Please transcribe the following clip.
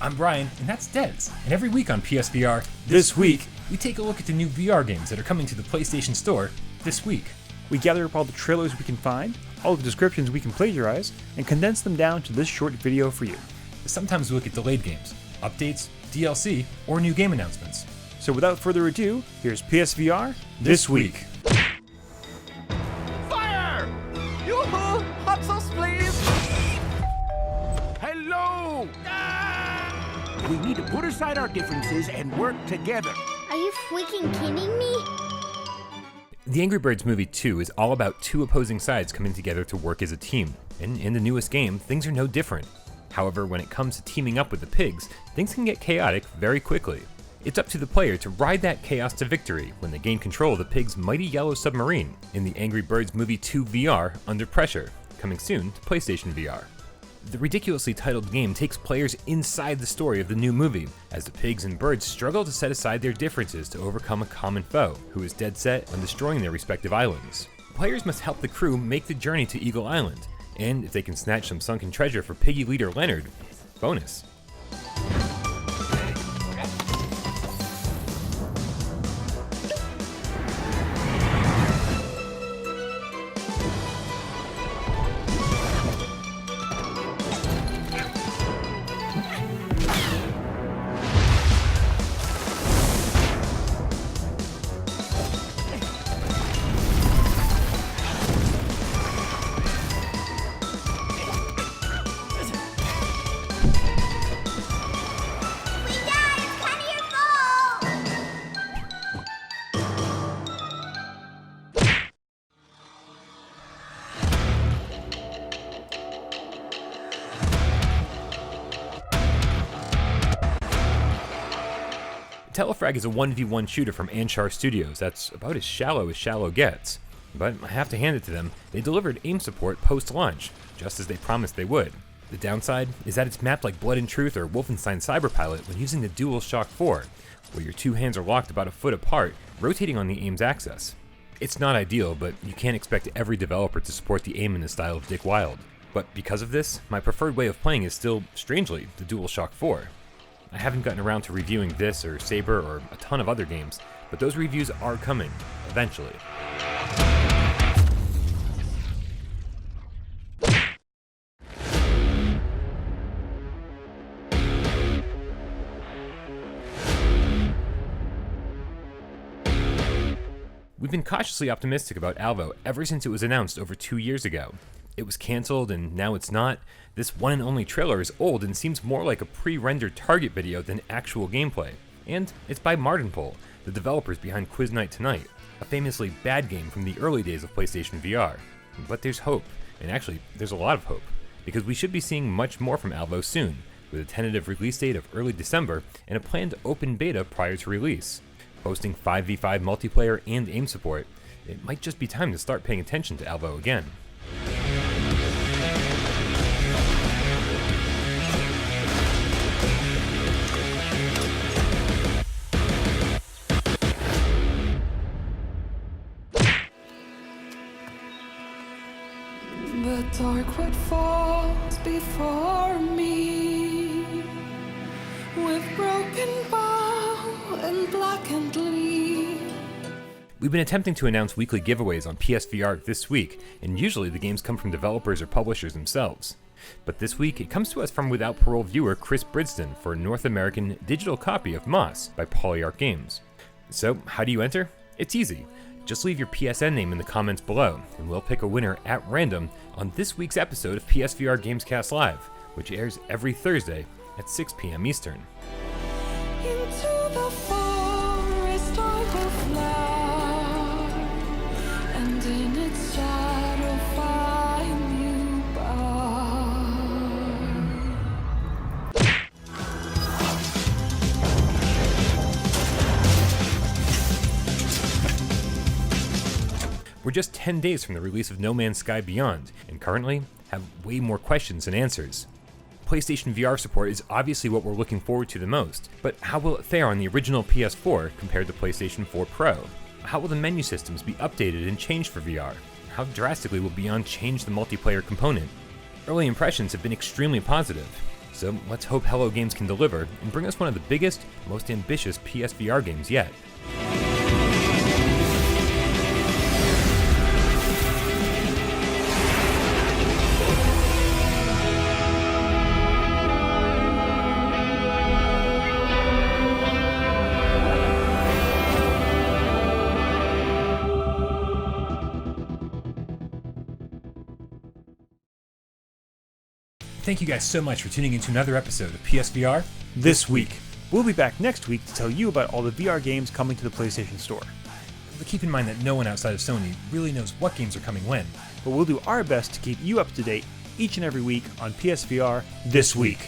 I'm Brian, and that's Dez. And every week on PSVR, This week, we take a look at the new VR games that are coming to the PlayStation Store this week. we gather up all the trailers we can find, all the descriptions we can plagiarize, and condense them down to this short video for you. Sometimes we look at delayed games, updates, DLC, or new game announcements. So without further ado, here's PSVR This Week. Fire! Yoo-hoo! Hot sauce, please! Hello! We need to put aside our differences and work together. Are you freaking kidding me? The Angry Birds Movie 2 is all about two opposing sides coming together to work as a team, and in the newest game, things are no different. However, when it comes to teaming up with the pigs, things can get chaotic very quickly. It's up to the player to ride that chaos to victory when they gain control of the pig's mighty yellow submarine in the Angry Birds Movie 2 VR Under Pressure, coming soon to PlayStation VR. The ridiculously titled game takes players inside the story of the new movie, as the pigs and birds struggle to set aside their differences to overcome a common foe, who is dead set on destroying their respective islands. Players must help the crew make the journey to Eagle Island, and if they can snatch some sunken treasure for piggy leader Leonard, bonus. Tella Frag is a 1v1 shooter from Anshar Studios that's about as shallow gets. But I have to hand it to them, they delivered aim support post-launch, just as they promised they would. The downside is that it's mapped like Blood and Truth or Wolfenstein Cyberpilot when using the DualShock 4, where your two hands are locked about a foot apart, rotating on the aim's axis. It's not ideal, but you can't expect every developer to support the aim in the style of Dick Wilde. But because of this, my preferred way of playing is still, strangely, the DualShock 4. I haven't gotten around to reviewing this or Saber or a ton of other games, but those reviews are coming, eventually. We've been cautiously optimistic about Albo ever since it was announced over 2 years ago. It was cancelled and now it's not. This one and only trailer is old and seems more like a pre-rendered target video than actual gameplay. And it's by Martinpole, the developers behind Quiz Night Tonight, a famously bad game from the early days of PlayStation VR. But there's hope, and actually there's a lot of hope, because we should be seeing much more from Albo soon, with a tentative release date of early December and a planned open beta prior to release. Boasting 5v5 multiplayer and aim support, it might just be time to start paying attention to Albo again. The dark wood falls before me, with broken bow and blackened leaf. We've been attempting to announce weekly giveaways on PSVR this week, and usually the games come from developers or publishers themselves. But this week, it comes to us from Without Parole viewer Chris Bridston for a North American digital copy of Moss by Polyarc Games. So, how do you enter? It's easy. Just leave your PSN name in the comments below, and we'll pick a winner at random on this week's episode of PSVR Gamescast Live, which airs every Thursday at 6 p.m. Eastern. Into the forest I will fly, and in its shadow find you by. We're just 10 days from the release of No Man's Sky Beyond, and currently have way more questions than answers. PlayStation VR support is obviously what we're looking forward to the most, but how will it fare on the original PS4 compared to PlayStation 4 Pro? How will the menu systems be updated and changed for VR? How drastically will Beyond change the multiplayer component? Early impressions have been extremely positive. So let's hope Hello Games can deliver and bring us one of the biggest, most ambitious PSVR games yet. Thank you guys so much for tuning into another episode of PSVR This week. We'll be back next week to tell you about all the VR games coming to the PlayStation Store. But keep in mind that no one outside of Sony really knows what games are coming when. But we'll do our best to keep you up to date each and every week on PSVR This Week.